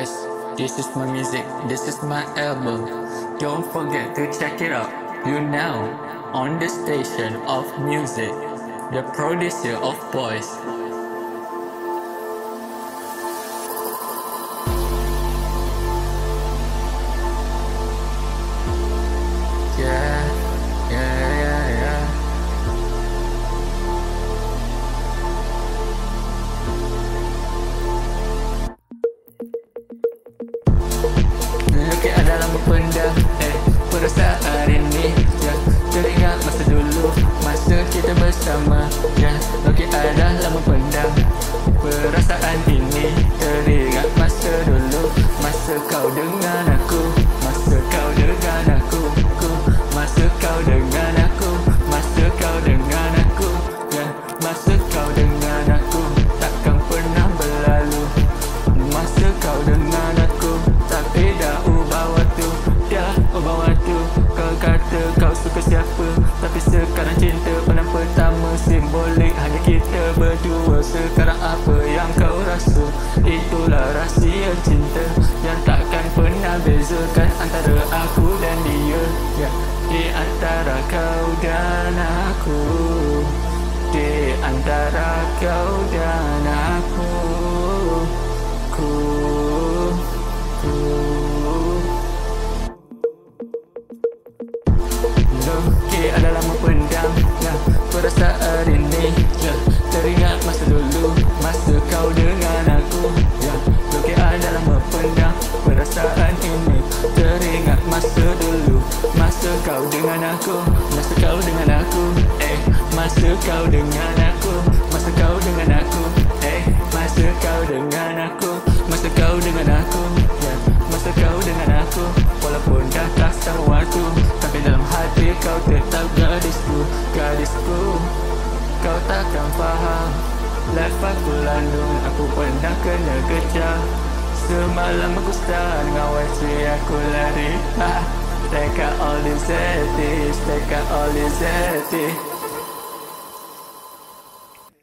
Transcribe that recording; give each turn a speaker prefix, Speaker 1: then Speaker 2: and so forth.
Speaker 1: voice, this is my music, this is my album. Don't forget to check it out. You now on the station of music, the producer of boys. Yeah, yeah, yeah, yeah. Lukis adalah memendam perasaan ini, ya. Teringat masa dulu, masa kita bersama, ya. Lukis adalah memendam perasaan ini. Teringat masa dulu, masa kau dengan aku, masa kau dengan aku, masa kau dengan aku, masa kau dengan aku, ya. Masa kau dengan aku takkan pernah berlalu. Masa kau dengan aku, tapi dah ubah waktu, dah ubah waktu. Kau kata kau suka siapa, tapi sekarang cinta pandang pertama simbolik hanya kita berdua. Sekarang apa yang kau rasa? Itulah rahsia cinta yang takkan pernah bezakan antara aku dan dia, ya. Di antara kau dan aku, di antara kau dan aku, Lukis adalah memendam perasaan ini, ya. Teringat masa dulu, masa kau dengan aku, ya. Lukis adalah memendam perasaan ini. Teringat masa dulu, masa kau dengan aku, masa kau dengan aku, masa kau dengan aku, masa kau dengan aku, masa kau dengan aku, masa kau dengan aku, ya. Masa kau dengan aku, walaupun dah tak sewaktu, tapi dalam hati kau tetap gadisku, gadisku. Kau takkan faham, life aku landung, aku pernah kena kejar. Semalam aku start dengan YC aku lari, take out all these edits, take out all these edits.